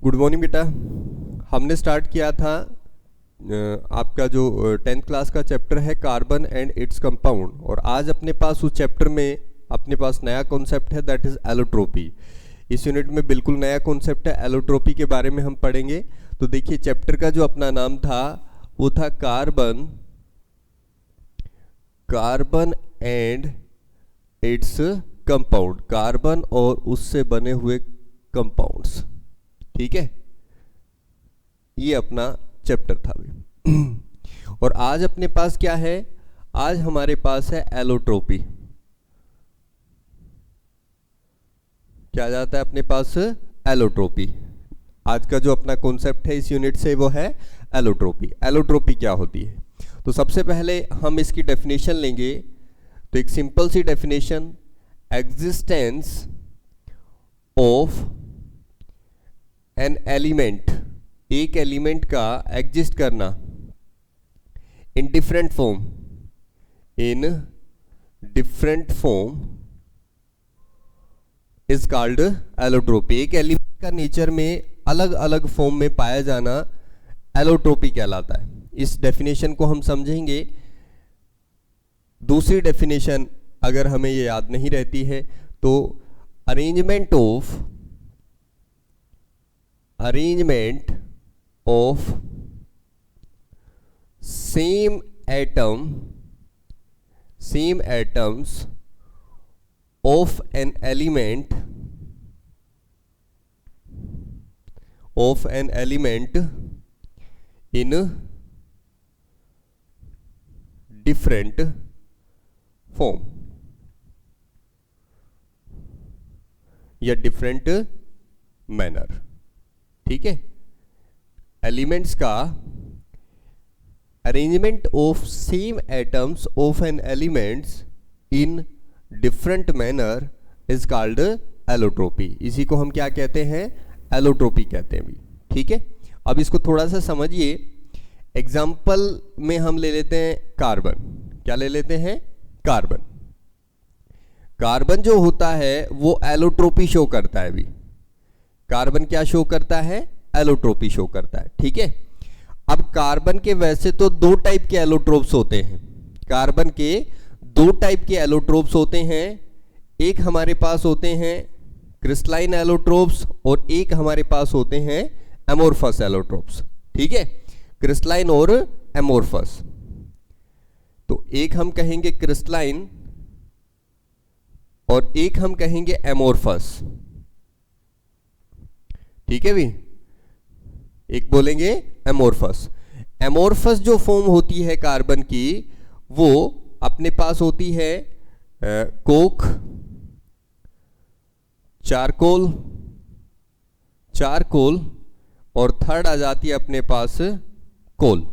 Good morning बेटा। हमने start किया था आपका जो 10th क्लास का चैप्टर है कार्बन एंड इट्स कंपाउंड, और आज अपने पास उस चैप्टर में अपने पास नया कॉन्सेप्ट है, दैट इज़ एलोट्रोपी। इस यूनिट में बिल्कुल नया कॉन्सेप्ट है, एलोट्रोपी के बारे में हम पढ़ेंगे। तो देखिए चैप्टर का जो अपना नाम था वो था carbon and its compound, carbon और उससे बने हुए कंपाउंड्स। ठीक है, ये अपना चैप्टर था अभी। और आज अपने पास क्या है, आज हमारे पास है एलोट्रोपी। क्या जाता है अपने पास, एलोट्रोपी। आज का जो अपना कॉन्सेप्ट है इस यूनिट से वो है एलोट्रोपी। एलोट्रोपी क्या होती है, तो सबसे पहले हम इसकी डेफिनेशन लेंगे। तो एक सिंपल सी definition, existence of an element, एक एलिमेंट का एग्जिस्ट करना in different form, is called allotropy. एक एलिमेंट का नेचर में अलग अलग फॉर्म में पाया जाना एलोट्रोपी कहलाता है। इस डेफिनेशन को हम समझेंगे। दूसरी डेफिनेशन अगर हमें ये याद नहीं रहती है तो arrangement of same atoms of an element in different form या डिफरेंट मैनर। ठीक है, एलिमेंट्स का arrangement of same atoms of an elements in different manner is called allotropy. इसी को हम क्या कहते हैं, एलोट्रोपी कहते हैं भी। ठीक है, अब इसको थोड़ा सा समझिए। एग्जाम्पल में हम ले लेते हैं कार्बन। क्या ले लेते हैं, कार्बन। कार्बन जो होता है वो एलोट्रोपी शो करता है भी। कार्बन क्या शो करता है, एलोट्रोपी शो करता है। ठीक है, अब कार्बन के वैसे तो दो टाइप के एलोट्रोप्स होते हैं। कार्बन के दो टाइप के एलोट्रोप्स होते हैं। एक हमारे पास होते हैं क्रिस्टलाइन एलोट्रोप्स और एक हमारे पास होते हैं एमोर्फस एलोट्रोप्स। ठीक है, क्रिस्टलाइन और एमोर्फस। तो एक हम कहेंगे क्रिस्टलाइन और एक हम कहेंगे एमोर्फस। ठीक है भी, एक बोलेंगे एमोर्फस। एमोर्फस जो फॉर्म होती है कार्बन की वो अपने पास होती है कोक, चारकोल और थर्ड आ जाती है अपने पास कोल।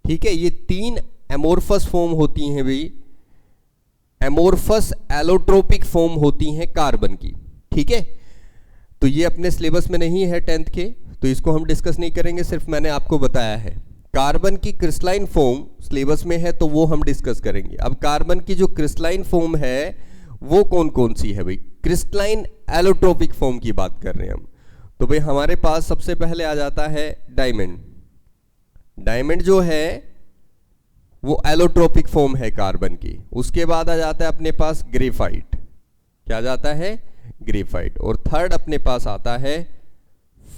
ठीक है, ये तीन एमोर्फस फॉर्म होती हैं भी। एमोर्फस एलोट्रोपिक फॉर्म होती हैं कार्बन की। ठीक है, तो ये अपने सिलेबस में नहीं है 10th के, तो इसको हम डिस्कस नहीं करेंगे, सिर्फ मैंने आपको बताया है। कार्बन की क्रिस्टलाइन फॉर्म सिलेबस में है तो वो हम डिस्कस करेंगे। अब कार्बन की जो क्रिस्टलाइन फॉर्म है वो कौन कौन सी है भाई, क्रिस्टलाइन एलोट्रोपिक फॉर्म की बात कर रहे हैं हम। तो भाई हमारे पास सबसे पहले आ जाता है डायमंड। डायमंड जो है वो एलोट्रोपिक फॉर्म है कार्बन की। उसके बाद आ जाता है अपने पास ग्रेफाइट। क्या आ जाता है, ग्रेफाइट। और थर्ड अपने पास आता है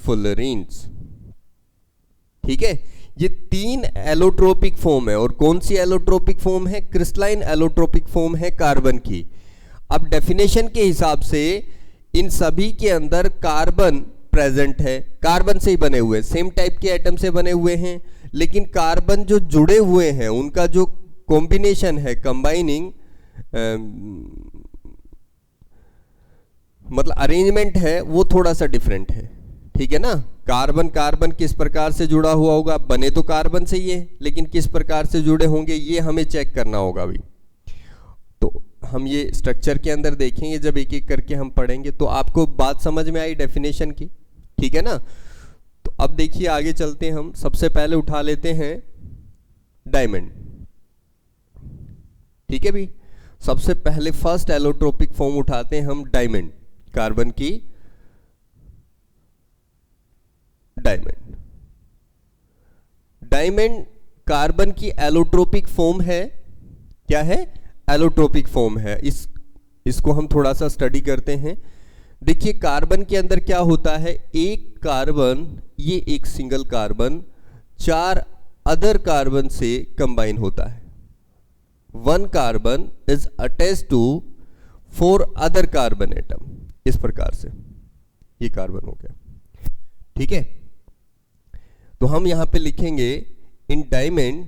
फुलरीन्स। ठीक है, ये तीन एलोट्रोपिक फॉर्म है। और कौन सी एलोट्रोपिक फॉर्म है, क्रिस्टलाइन एलोट्रोपिक फॉर्म है कार्बन की। अब डेफिनेशन के हिसाब से इन सभी के अंदर कार्बन प्रेजेंट है, कार्बन से ही बने हुए, सेम टाइप के एटम से बने हुए हैं। लेकिन कार्बन जो जुड़े हुए हैं उनका जो कॉम्बिनेशन है, कंबाइनिंग मतलब अरेंजमेंट है, वो थोड़ा सा डिफरेंट है। ठीक है ना, कार्बन किस प्रकार से जुड़ा हुआ होगा, बने तो कार्बन से ही है लेकिन किस प्रकार से जुड़े होंगे ये हमें चेक करना होगा भी। तो हम ये स्ट्रक्चर के अंदर देखेंगे, जब एक एक करके हम पढ़ेंगे तो आपको बात समझ में आई डेफिनेशन की। ठीक है ना, तो अब देखिए आगे चलते हैं हम। सबसे पहले उठा लेते हैं डायमंड। ठीक है भी, सबसे पहले फर्स्ट एलोट्रोपिक फॉर्म उठाते हैं हम डायमंड कार्बन की। डायमंड। डायमंड कार्बन की एलोट्रोपिक फॉर्म है। क्या है? एलोट्रोपिक फॉर्म है। इसको हम थोड़ा सा स्टडी करते हैं। देखिए कार्बन के अंदर क्या होता है, एक कार्बन, ये एक सिंगल कार्बन 4 अदर कार्बन से कंबाइन होता है। 1 carbon is attached to 4 other carbon atom. इस प्रकार से ये कार्बन हो गया। ठीक है, तो हम यहां पे लिखेंगे इन diamond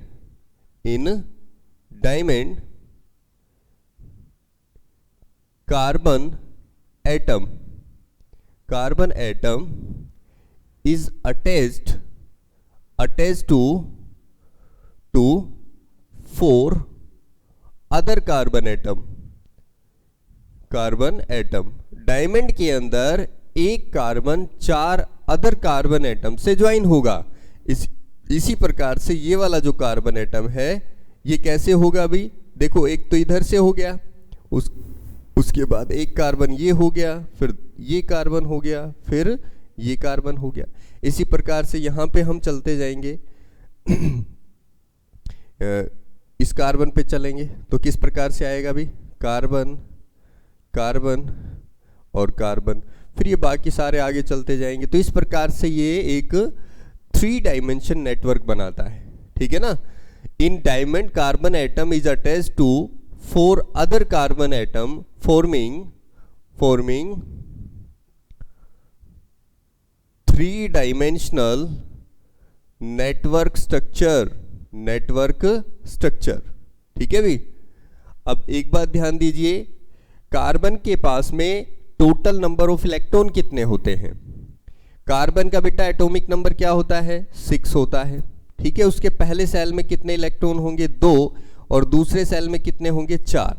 carbon atom is attached to 4 other carbon atom. Diamond के अंदर एक कार्बन 4 अदर कार्बन एटम से ज्वाइन होगा। इसी प्रकार से ये वाला जो कार्बन एटम है ये कैसे होगा अभी देखो, एक तो इधर से हो गया, उसके बाद एक कार्बन ये हो गया, फिर ये कार्बन हो गया, फिर ये कार्बन हो गया। इसी प्रकार से यहाँ पे हम चलते जाएंगे इस कार्बन पे चलेंगे तो किस प्रकार से आएगा अभी, कार्बन कार्बन और कार्बन, फिर ये बाकी सारे आगे चलते जाएंगे। तो इस प्रकार से ये एक 3 डायमेंशन नेटवर्क बनाता है। ठीक है ना। In diamond carbon atom is attached to 4 other carbon atom forming 3-dimensional network structure. ठीक है भी। अब एक बात ध्यान दीजिए, कार्बन के पास में टोटल नंबर ऑफ इलेक्ट्रॉन कितने होते हैं। कार्बन का बेटा एटॉमिक नंबर क्या होता है, 6 होता है। ठीक है, उसके पहले सेल में कितने इलेक्ट्रॉन होंगे, 2, और दूसरे सेल में कितने होंगे, 4।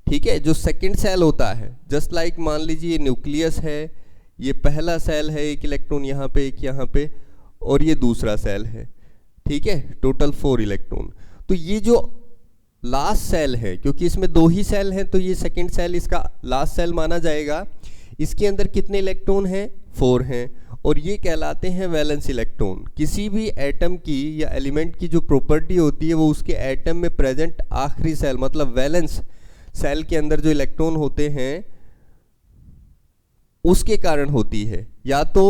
ठीक है, जो सेकंड सेल होता है, जस्ट लाइक मान लीजिए न्यूक्लियस है, ये पहला सेल है, एक इलेक्ट्रॉन यहाँ पे, एक यहाँ पे, और ये दूसरा सेल है। ठीक है, टोटल 4 इलेक्ट्रॉन। तो ये जो लास्ट सेल है, क्योंकि इसमें 2 ही सेल हैं, तो ये सेकंड सेल इसका लास्ट सेल माना जाएगा। इसके अंदर कितने इलेक्ट्रॉन हैं, 4 हैं, और ये कहलाते हैं वैलेंस इलेक्ट्रॉन। किसी भी एटम की या एलिमेंट की जो प्रॉपर्टी होती है वो उसके एटम में प्रेजेंट आखिरी सेल मतलब वैलेंस सेल के अंदर जो इलेक्ट्रॉन होते हैं उसके कारण होती है। या तो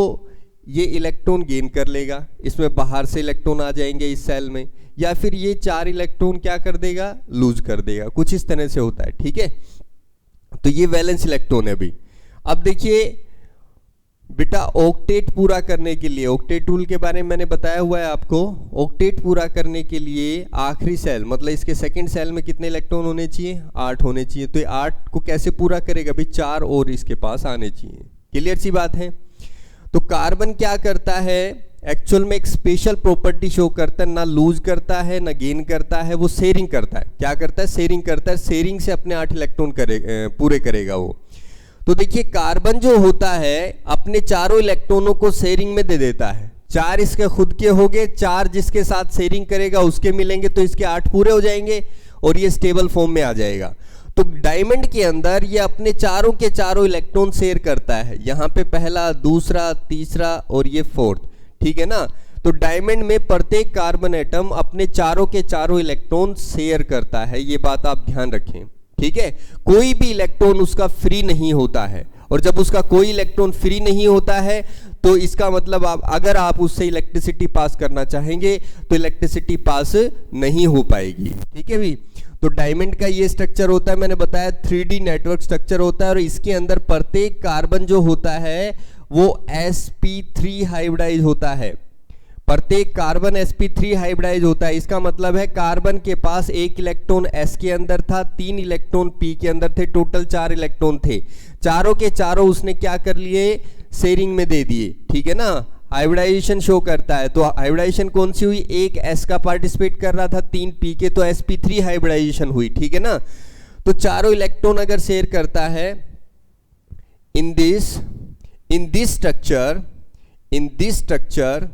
ये इलेक्ट्रॉन गेन कर लेगा, इसमें बाहर से इलेक्ट्रॉन आ जाएंगे इस सेल में, या फिर ये 4 इलेक्ट्रॉन क्या कर देगा, लूज कर देगा, कुछ इस तरह से होता है। ठीक है, तो ये वैलेंस इलेक्ट्रॉन है अभी। अब देखिए बेटा, ऑक्टेट पूरा करने के लिए, ऑक्टेट रूल के बारे में मैंने बताया हुआ है आपको। ऑक्टेट पूरा करने के लिए आखिरी सेल मतलब इसके सेकंड सेल में कितने इलेक्ट्रॉन होने चाहिए, 8 होने चाहिए। तो ये 8 को कैसे पूरा करेगा भाई, 4 और इसके पास आने चाहिए। क्लियर सी बात है। तो कार्बन क्या करता है, एक्चुअल में एक स्पेशल प्रॉपर्टी शो करता है, ना लूज करता है ना गेन करता है, वो शेयरिंग करता है। क्या करता है, शेयरिंग करता है। शेयरिंग से अपने 8 इलेक्ट्रॉन पूरे करेगा वो। तो देखिए कार्बन जो होता है अपने चारों इलेक्ट्रॉनों को शेयरिंग में दे देता है। 4 इसके खुद के हो गए, 4 जिसके साथ शेयरिंग करेगा उसके मिलेंगे, तो इसके 8 पूरे हो जाएंगे और ये स्टेबल फॉर्म में आ जाएगा। तो डायमंड के अंदर ये अपने चारों के चारों इलेक्ट्रॉन शेयर करता है। यहाँ पे पहला, दूसरा, तीसरा और ये 4th। ठीक है ना। तो डायमंड में प्रत्येक कार्बन एटम अपने चारों के चारों इलेक्ट्रॉन शेयर करता है, ये बात आप ध्यान रखें। ठीक है, कोई भी इलेक्ट्रॉन उसका फ्री नहीं होता है, और जब उसका कोई इलेक्ट्रॉन फ्री नहीं होता है तो इसका मतलब अगर आप उससे इलेक्ट्रिसिटी पास करना चाहेंगे तो इलेक्ट्रिसिटी पास नहीं हो पाएगी। ठीक है भी। तो डायमंड का ये स्ट्रक्चर होता है, मैंने बताया 3D नेटवर्क स्ट्रक्चर होता है, और इसके अंदर प्रत्येक कार्बन जो होता है वो sp3 हाइब्रिडाइज होता है। प्रत्येक कार्बन sp3 हाइब्रिडाइज होता है। इसका मतलब है कार्बन के पास 1 इलेक्ट्रॉन s के अंदर था, 3 इलेक्ट्रॉन p के अंदर थे, टोटल 4 इलेक्ट्रॉन थे। चारों के चारों उसने क्या कर लिए, शेयरिंग में दे दिए। ठीक है ना। हाइब्रिडाइजेशन शो करता है। तो हाइब्रिडाइजेशन कौन सी हुई, 1 s का पार्टिसिपेट कर रहा था, 3 p के, तो sp3 हाइब्रिडाइजेशन हुई। ठीक है ना। तो चारों इलेक्ट्रॉन अगर शेयर करता है in this structure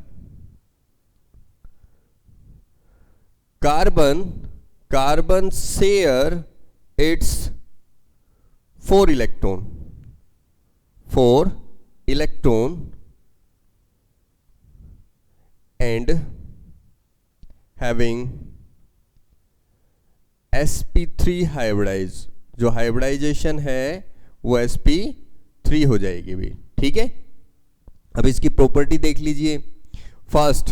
carbon share its 4 electron and having sp3 hybridize, जो हाइब्रिडाइजेशन है वो sp3 हो जाएगी भी, ठीक है। अब इसकी प्रॉपर्टी देख लीजिए। फर्स्ट,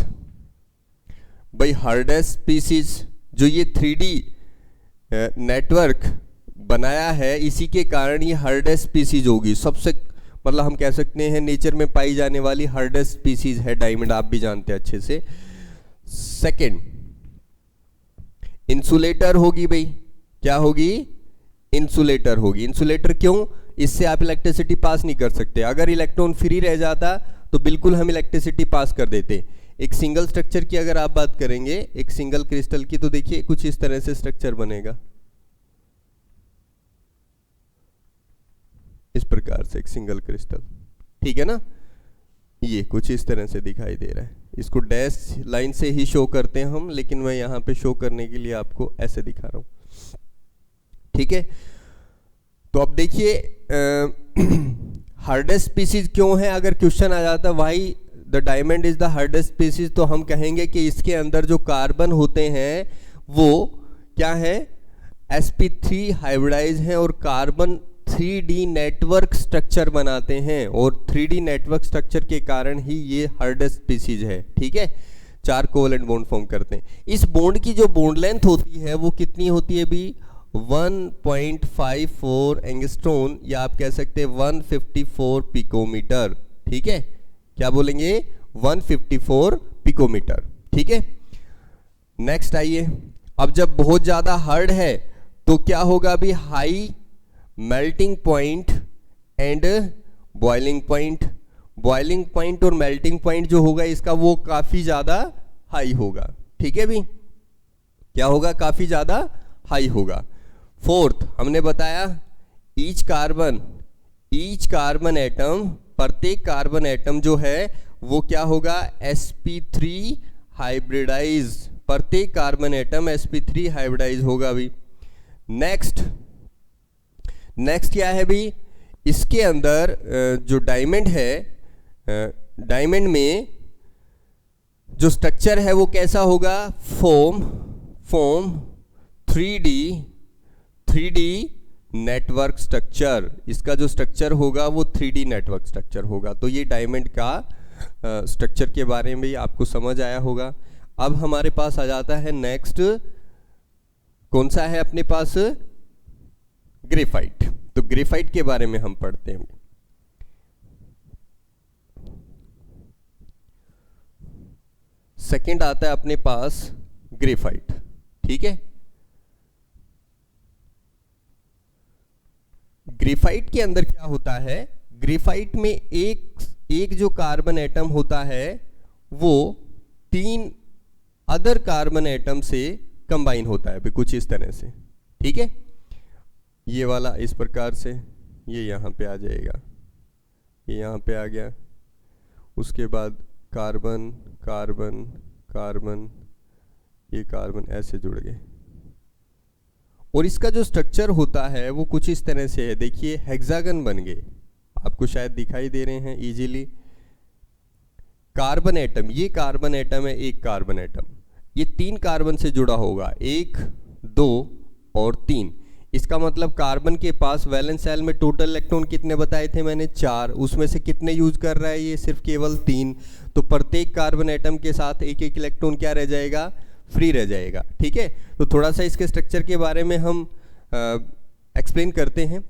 भाई हार्डेस्ट स्पीसीज, जो ये 3D नेटवर्क बनाया है, इसी के कारण ये हार्डेस्ट स्पीसीज होगी। सबसे मतलब हम कह सकते हैं नेचर में पाई जाने वाली हार्डेस्ट स्पीसीज है डायमंड, आप भी जानते हैं अच्छे से। सेकंड, इंसुलेटर होगी भाई, क्या होगी? इंसुलेटर होगी। इंसुलेटर क्यों? इससे आप इलेक्ट्रिसिटी पास नहीं कर सकते। अगर इलेक्ट्रॉन फ्री रह जाता तो बिल्कुल हम इलेक्ट्रिसिटी पास कर देते। एक सिंगल स्ट्रक्चर की अगर आप बात करेंगे, एक सिंगल क्रिस्टल की, तो देखिए कुछ इस तरह से स्ट्रक्चर बनेगा, इस प्रकार से एक सिंगल क्रिस्टल, ठीक है ना। ये कुछ इस तरह से दिखाई दे रहा है। इसको डैश लाइन से ही शो करते हैं हम, लेकिन मैं यहाँ पे शो करने के लिए आपको ऐसे दिखा रहा हूँ, ठीक है। तो अब देखिए हार्डेस्ट स्पीसीज क्यों है, अगर क्वेश्चन आ जाता why the diamond is the hardest species, तो हम कहेंगे कि इसके अंदर जो कार्बन होते हैं वो क्या है? sp3 हाइब्रिडाइज हैं और कार्बन 3D नेटवर्क स्ट्रक्चर बनाते हैं, और 3D नेटवर्क स्ट्रक्चर के कारण ही ये हार्डेस्ट स्पीसीज है, ठीक है। 4 कोवेलेंट बॉन्ड फॉर्म करते हैं। इस बॉन्ड की जो बॉन्ड लेंथ होती है वो कितनी होती है भी? 1.54 एंगस्ट्रॉन, या आप कह सकते हैं 154 पिकोमीटर, ठीक है। क्या बोलेंगे? 154 पिकोमीटर, ठीक है। नेक्स्ट आइए, अब जब बहुत ज्यादा हार्ड है तो क्या होगा अभी? High melting point and boiling point. Boiling point और मेल्टिंग पॉइंट जो होगा इसका वो काफी ज्यादा हाई होगा, ठीक है भी। क्या होगा? काफी ज्यादा हाई होगा। फोर्थ, हमने बताया ईच कार्बन एटम, प्रत्येक कार्बन एटम जो है वो क्या होगा? sp3 hybridise. प्रत्येक कार्बन एटम sp3 हाइब्रिडाइज होगा भी। नेक्स्ट क्या है भी? इसके अंदर जो डायमंड है, डायमंड में जो स्ट्रक्चर है वो कैसा होगा? Form 3D network structure. इसका जो स्ट्रक्चर होगा वो 3D नेटवर्क स्ट्रक्चर होगा। तो ये डायमंड का स्ट्रक्चर के बारे में भी आपको समझ आया होगा। अब हमारे पास आ जाता है नेक्स्ट, कौन सा है अपने पास? ग्रेफाइट। तो ग्रेफाइट के बारे में हम पढ़ते हैं। सेकंड आता है अपने पास ग्रेफाइट, ठीक है। ग्रेफाइट के अंदर क्या होता है? ग्रेफाइट में एक जो कार्बन एटम होता है वो 3 अदर कार्बन एटम से कंबाइन होता है, कुछ इस तरह से, ठीक है। ये वाला इस प्रकार से, ये यहाँ पे आ जाएगा, ये यहाँ पे आ गया। उसके बाद कार्बन कार्बन कार्बन, ये कार्बन ऐसे जुड़ गए, और इसका जो स्ट्रक्चर होता है वो कुछ इस तरह से है। देखिए हेक्सागन बन गए, आपको शायद दिखाई दे रहे हैं इजीली। कार्बन एटम, ये कार्बन एटम है, एक कार्बन एटम, ये 3 कार्बन से जुड़ा होगा, 1 2 और 3। इसका मतलब कार्बन के पास वैलेंस शेल में टोटल इलेक्ट्रॉन कितने बताए थे मैंने? 4। उसमें से कितने यूज कर रहा है ये? सिर्फ केवल 3। तो प्रत्येक कार्बन एटम के साथ एक इलेक्ट्रॉन क्या रह जाएगा? फ्री रह जाएगा, ठीक है। तो थोड़ा सा इसके स्ट्रक्चर के बारे में हम एक्सप्लेन करते हैं।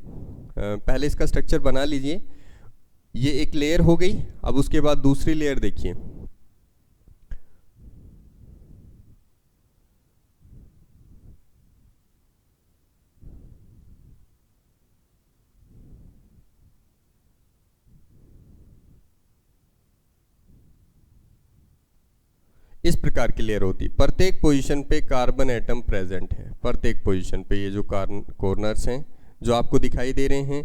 पहले इसका स्ट्रक्चर बना लीजिए। ये एक लेयर हो गई। अब उसके बाद दूसरी लेयर देखिए, इस प्रकार की लेयर होती है। प्रत्येक पोजीशन पे कार्बन एटम प्रेजेंट है, प्रत्येक पोजीशन पे ये जो कॉर्नर्स हैं जो आपको दिखाई दे रहे हैं।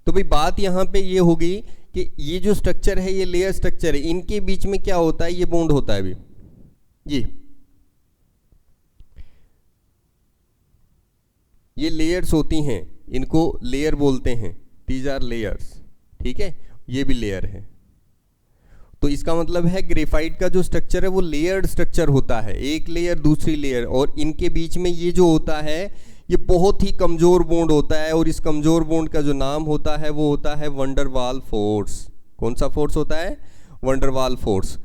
तो भाई बात यहाँ पे ये होगी कि ये जो स्ट्रक्चर है, ये लेयर स्ट्रक्चर है, इनके बीच में क्या होता है? ये बॉन्ड होता है। अभी ये लेयर्स होती हैं, इनको लेयर बोलते हैं। दीज आर लेयर्स, ठीक है। ये भी लेयर है। तो इसका मतलब है ग्रेफाइट का जो स्ट्रक्चर है वो लेयर्ड स्ट्रक्चर होता है, एक लेयर दूसरी लेयर, और इनके बीच में ये जो होता है ये बहुत ही कमज़ोर बॉन्ड होता है, और इस कमज़ोर बॉन्ड का जो नाम होता है वो होता है वंडरवाल फोर्स। कौन सा फोर्स होता है? Van der Waals force.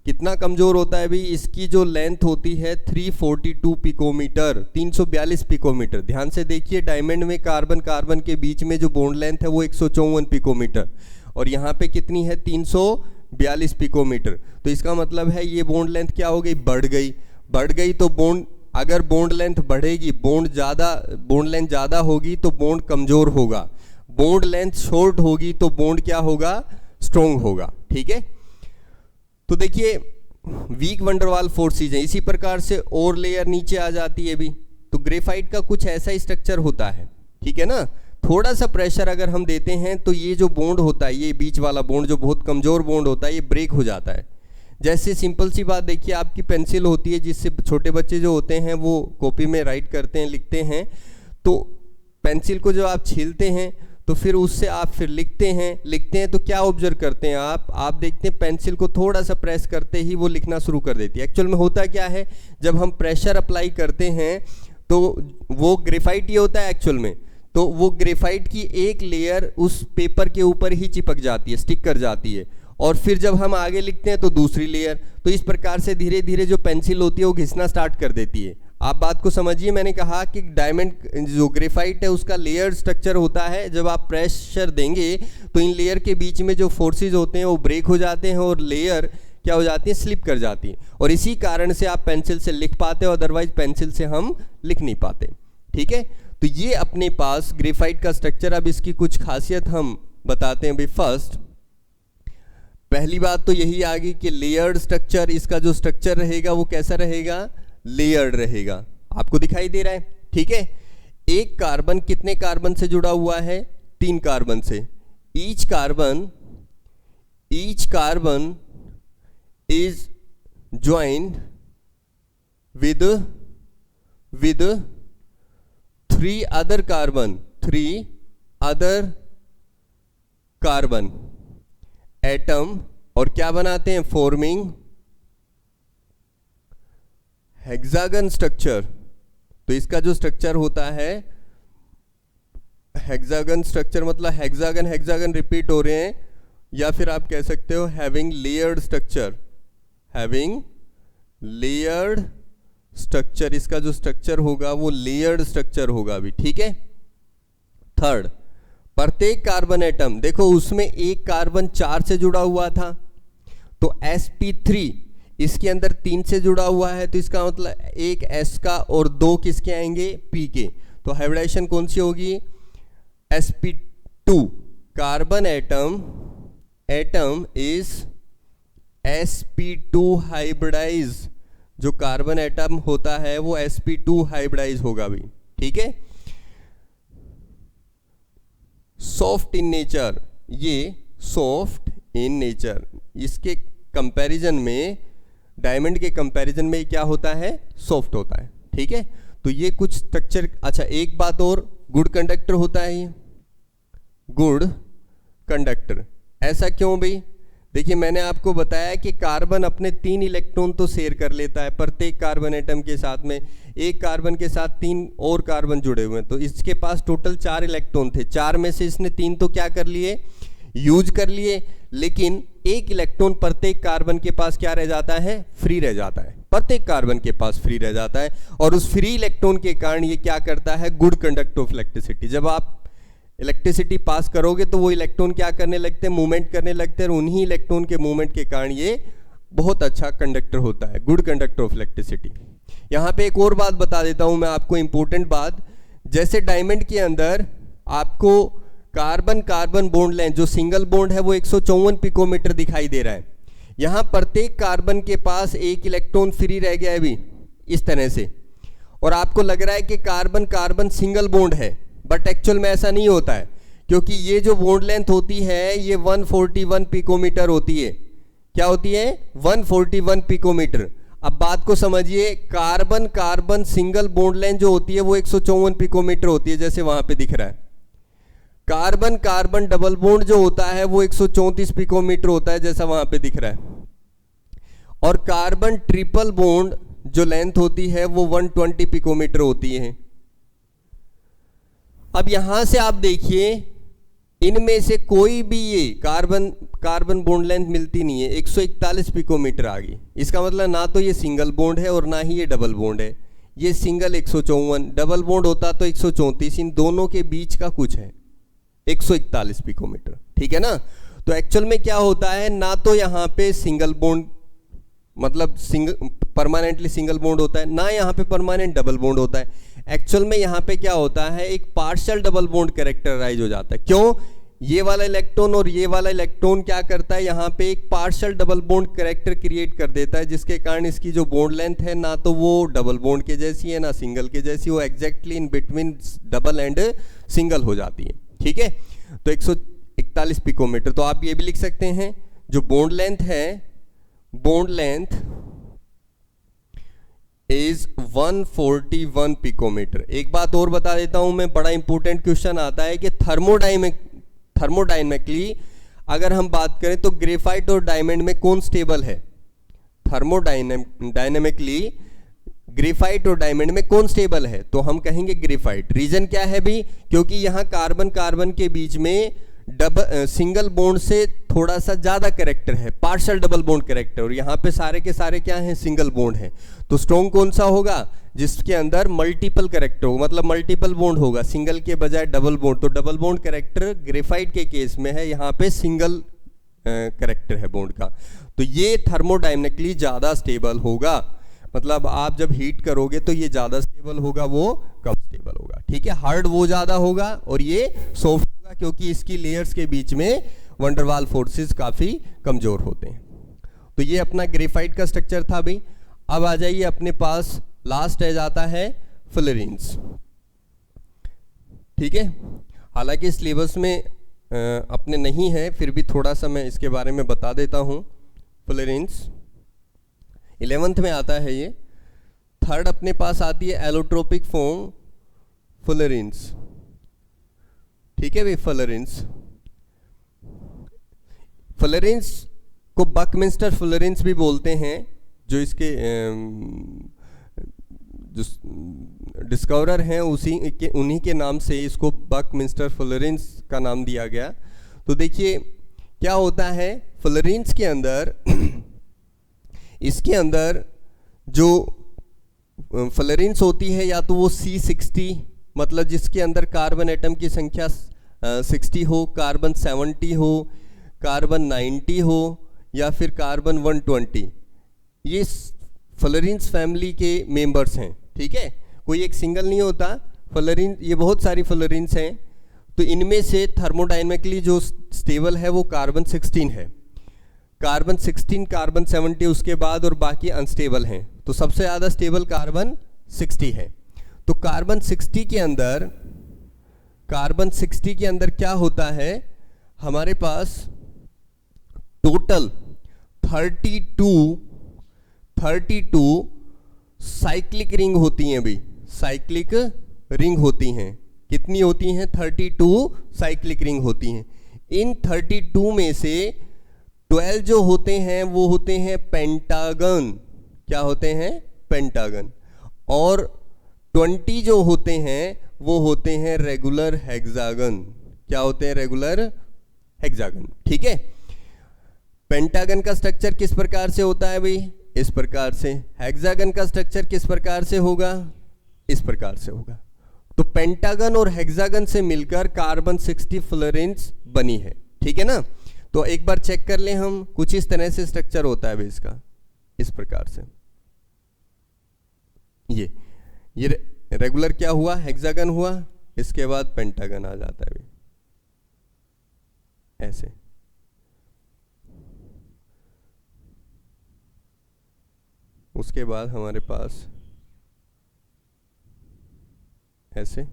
कितना कमज़ोर होता है भाई? इसकी जो लेंथ होती है 342 पिकोमीटर, 342 पिकोमीटर। ध्यान से देखिए, डायमंड में कार्बन कार्बन के बीच में जो बॉन्ड लेंथ है वो 154 पिकोमीटर, और यहाँ पे कितनी है? 342 पिकोमीटर। तो इसका मतलब है ये बॉन्ड लेंथ क्या हो गई? बढ़ गई। बढ़ गई तो बॉन्ड, अगर बॉन्ड लेंथ बढ़ेगी, बॉन्ड लेंथ ज़्यादा होगी तो बॉन्ड कमज़ोर होगा, बॉन्ड लेंथ शॉर्ट होगी तो बॉन्ड क्या होगा? स्ट्रॉन्ग होगा। ठीक है, तो देखिए वीक वंडरवाल फोर्सेज है। इसी प्रकार से और लेयर नीचे आ जाती है भी। तो ग्रेफाइट का कुछ ऐसा ही स्ट्रक्चर होता है, ठीक है ना। थोड़ा सा प्रेशर अगर हम देते हैं तो ये जो बॉन्ड होता है, ये बीच वाला बॉन्ड जो बहुत कमज़ोर बॉन्ड होता है, ये ब्रेक हो जाता है। जैसे सिंपल सी बात देखिए, आपकी पेंसिल होती है जिससे छोटे बच्चे जो होते हैं वो कॉपी में राइट करते हैं, लिखते हैं, तो पेंसिल को जो आप छीलते हैं तो फिर उससे आप फिर लिखते हैं तो क्या ऑब्जर्व करते हैं आप देखते हैं पेंसिल को थोड़ा सा प्रेस करते ही वो लिखना शुरू कर देती है। एक्चुअल में होता क्या है, जब हम प्रेशर अप्लाई करते हैं तो वो ग्रेफाइट ये होता है एक्चुअल में, तो वो ग्रेफाइट की एक लेयर उस पेपर के ऊपर ही चिपक जाती है, स्टिक कर जाती है, और फिर जब हम आगे लिखते हैं तो दूसरी लेयर। तो इस प्रकार से धीरे धीरे जो पेंसिल होती है वो घिसना स्टार्ट कर देती है। आप बात को समझिए, मैंने कहा कि डायमंड जो ग्रेफाइट है उसका लेयर स्ट्रक्चर होता है। जब आप प्रेशर देंगे तो इन लेयर के बीच में जो फोर्सेज होते हैं वो ब्रेक हो जाते हैं और लेयर क्या हो जाती है? स्लिप कर जाती है, और इसी कारण से आप पेंसिल से लिख पाते हो, अदरवाइज पेंसिल से हम लिख नहीं पाते। ठीक है, तो ये अपने पास ग्रेफाइट का स्ट्रक्चर। अब इसकी कुछ खासियत हम बताते हैं भाई। फर्स्ट, पहली बात तो यही आ गई कि लेयर्ड स्ट्रक्चर, इसका जो स्ट्रक्चर रहेगा वो कैसा रहेगा? लेयर्ड रहेगा। आपको दिखाई दे रहा है? ठीक है, एक कार्बन कितने कार्बन से जुड़ा हुआ है? 3 कार्बन से। Each carbon is joined with 3 other carbon atom, और क्या बनाते हैं? Forming hexagon structure. तो इसका जो स्ट्रक्चर होता है हेक्सागन स्ट्रक्चर, मतलब हेक्सागन रिपीट हो रहे हैं, या फिर आप कह सकते हो हैविंग लेयर्ड स्ट्रक्चर। इसका जो स्ट्रक्चर होगा वो लेयर्ड स्ट्रक्चर होगा अभी। ठीक है। थर्ड, प्रत्येक कार्बन एटम, देखो उसमें एक कार्बन 4 से जुड़ा हुआ था, तो sp3 इसके अंदर 3 से जुड़ा हुआ है, तो इसका मतलब एक s का और 2 किसके आएंगे? p के। तो हाइब्रिडाइजेशन कौन सी होगी? sp2। Carbon atom is sp2 hybridize. जो कार्बन एटम होता है वो sp2 हाइब्रिडाइज होगा भी। ठीक है। सॉफ्ट इन नेचर, ये सॉफ्ट इन नेचर, इसके कंपैरिजन में, डायमंड के कंपैरिजन में क्या होता है? सॉफ्ट होता है। ठीक है, तो ये कुछ स्ट्रक्चर। अच्छा, एक बात और, गुड कंडक्टर होता है ये, गुड कंडक्टर। ऐसा क्यों भाई? देखिए मैंने आपको बताया कि कार्बन अपने 3 इलेक्ट्रॉन तो शेयर कर लेता है प्रत्येक कार्बन एटम के साथ में। एक कार्बन के साथ 3 और कार्बन जुड़े हुए हैं, तो इसके पास टोटल 4 इलेक्ट्रॉन थे। 4 में से इसने 3 तो क्या कर लिए? यूज कर लिए, लेकिन एक इलेक्ट्रॉन प्रत्येक कार्बन के पास क्या रह जाता है? फ्री रह जाता है। प्रत्येक कार्बन के पास फ्री रह जाता है, और उस फ्री इलेक्ट्रॉन के कारण ये क्या करता है? Good conductor of electricity. जब आप इलेक्ट्रिसिटी पास करोगे तो वो इलेक्ट्रॉन क्या करने लगते हैं? मूवमेंट करने लगते हैं, और उन्हीं इलेक्ट्रॉन के मूवमेंट के कारण ये बहुत अच्छा कंडक्टर होता है, गुड कंडक्टर ऑफ इलेक्ट्रिसिटी। यहाँ पे एक और बात बता देता हूँ मैं आपको, इंपॉर्टेंट बात। जैसे डायमंड के अंदर आपको कार्बन कार्बन बॉन्ड लेंथ, जो सिंगल बॉन्ड है वो 154 पिकोमीटर दिखाई दे रहा है। यहाँ प्रत्येक कार्बन के पास एक इलेक्ट्रॉन फ्री रह गया है अभी इस तरह से, और आपको लग रहा है कि कार्बन कार्बन सिंगल बॉन्ड है, बट एक्चुअल में ऐसा नहीं होता है, क्योंकि ये जो बॉन्ड लेंथ होती है ये 141 पिकोमीटर होती है। क्या होती है? 141 पिकोमीटर। अब बात को समझिए, carbon carbon single bond length जो होती है वो 154 पिकोमीटर होती है, जैसे वहां पे दिख रहा है। कार्बन कार्बन डबल बॉन्ड जो होता है वो 134 पिकोमीटर होता है, जैसा वहां पे दिख रहा है। और कार्बन ट्रिपल बॉन्ड जो लेंथ होती है वो 120 पिकोमीटर होती है। अब यहां से आप देखिए, इनमें से कोई भी ये कार्बन बॉन्ड लेंथ मिलती नहीं है, 141 पिकोमीटर आ गई। इसका मतलब ना तो ये सिंगल बॉन्ड है और ना ही ये डबल बॉन्ड है। ये सिंगल 154, डबल बॉन्ड होता तो 134, इन दोनों के बीच का कुछ है 141 पिकोमीटर, ठीक है ना। तो एक्चुअल में क्या होता है, ना तो यहाँ पे सिंगल बॉन्ड मतलब परमानेंटली सिंगल बॉन्ड होता है, ना यहाँ पे परमानेंट डबल बॉन्ड होता है। एक्चुअल में यहाँ पे क्या होता है, एक पार्शियल डबल बॉन्ड कैरेक्टराइज हो जाता है। क्यों? ये वाला इलेक्ट्रॉन और ये वाला इलेक्ट्रॉन क्या करता है, यहाँ पे एक partial double bond character create कर देता है, जिसके कारण इसकी जो बॉन्ड लेंथ है ना तो वो डबल बॉन्ड के जैसी है ना सिंगल के जैसी, वो exactly in between double and single हो जाती है, ठीक है। तो 141 पिकोमीटर। तो आप ये भी लिख सकते हैं जो बॉन्ड लेंथ है, बॉन्ड लेंथ इज 141 पिकोमीटर। एक बात और बता देता हूं मैं, बड़ा इंपॉर्टेंट क्वेश्चन आता है कि थर्मोडायनेमिकली अगर हम बात करें तो ग्रेफाइट और डायमंड में कौन स्टेबल है। थर्मोडायनेमिकली ग्रेफाइट और डायमंड में कौन स्टेबल है, तो हम कहेंगे ग्रेफाइट। रीजन क्या है भी, क्योंकि यहां कार्बन कार्बन के बीच में सिंगल बॉन्ड से थोड़ा सा ज्यादा कैरेक्टर है, पार्शियल डबल बॉन्ड कैरेक्टर, और यहाँ पे सारे के सारे क्या हैं, सिंगल बॉन्ड है। तो स्ट्रॉन्ग कौन सा होगा, जिसके अंदर मल्टीपल कैरेक्टर हो, मतलब मल्टीपल बॉन्ड होगा, सिंगल के बजाय डबल बॉन्ड। तो डबल बॉन्ड कैरेक्टर ग्रेफाइट के केस में है, यहाँ पे सिंगल कैरेक्टर है बॉन्ड का। तो ये थर्मोडायनेमिकली ज्यादा स्टेबल होगा, मतलब आप जब हीट करोगे तो ये ज्यादा स्टेबल होगा, वो कम स्टेबल होगा, ठीक है। हार्ड वो ज्यादा होगा और ये सॉफ्ट होगा, क्योंकि इसकी लेयर्स के बीच में वंडरवाल फोर्सेस काफी कमजोर होते हैं। तो ये अपना ग्रेफाइट का स्ट्रक्चर था भाई। अब आ जाइए अपने पास लास्ट रह जाता है फ्लोरीन्स, ठीक है। हालांकि सिलेबस में अपने नहीं है, फिर भी थोड़ा सा मैं इसके बारे में बता देता हूं। फ्लोरीन्स 11th में आता है ये। थर्ड अपने पास आती है एलोट्रोपिक फॉर्म फ्लोरीन्स, ठीक है भाई। फ्लोरीन्स को बकमिंस्टर फ्लोरीन्स भी बोलते हैं, जो इसके जो डिस्कवरर हैं उन्हीं के नाम से इसको बकमिंस्टर फ्लोरीन्स का नाम दिया गया। तो देखिए क्या होता है फ्लोरीन्स के अंदर इसके अंदर जो फ्लोरीन्स होती है, या तो वो C60 मतलब जिसके अंदर कार्बन एटम की संख्या 60 हो, कार्बन 70 हो, कार्बन 90 हो, या फिर कार्बन 120, ये फ्लोरीन्स फैमिली के मेंबर्स हैं, ठीक है। कोई एक सिंगल नहीं होता, फ्लोरीन ये बहुत सारी फ्लोरीन्स हैं। तो इनमें से थर्मोडायनेमिकली जो स्टेबल है वो कार्बन 16 है, कार्बन 16, कार्बन 70 उसके बाद, और बाकी अनस्टेबल हैं। तो सबसे ज़्यादा स्टेबल कार्बन 60 है। तो कार्बन 60 के अंदर क्या होता है, हमारे पास टोटल 32 साइक्लिक रिंग होती हैं भाई, साइक्लिक रिंग होती हैं। कितनी होती हैं, 32 साइक्लिक रिंग होती हैं। इन 32 में से 12 जो होते हैं वो होते हैं पेंटागन, क्या होते हैं, पेंटागन, और 20 जो होते हैं वो होते हैं रेगुलर हेक्सागन। क्या होते हैं, रेगुलर हेक्सागन, ठीक है। पेंटागन का स्ट्रक्चर किस प्रकार से होता है भाई, इस प्रकार से। हेक्सागन का स्ट्रक्चर किस प्रकार से होगा, इस प्रकार से होगा। तो पेंटागन और हेक्सागन से मिलकर कार्बन 60 फ्लोरीन्स बनी है, ठीक है ना। तो एक बार चेक कर लें हम, कुछ इस तरह से स्ट्रक्चर होता है भाई इसका, इस प्रकार से। ये रेगुलर क्या हुआ, हेक्सागन हुआ, इसके बाद पेंटागन आ जाता है भाई, ऐसे। उसके बाद हमारे पास ऐसे,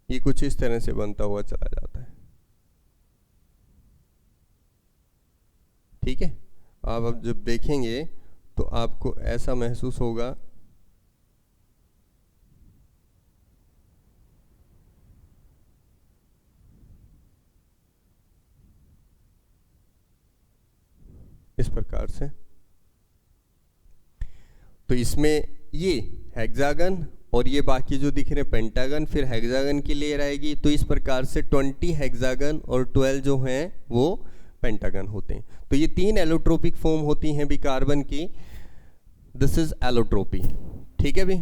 ये कुछ इस तरह से बनता हुआ चला जाता है। ठीक है, आप अब जब देखेंगे तो आपको ऐसा महसूस होगा इस प्रकार से। तो इसमें ये हेक्सागन और ये बाकी जो दिख रहे पेंटागन, फिर हेक्सागन की लेयर आएगी। तो इस प्रकार से 20 हेक्सागन और 12 जो हैं वो पेंटागन होते हैं। तो ये 3 एलोट्रोपिक फॉर्म होती हैं भी कार्बन की। This is allotropy. ठीक है भी।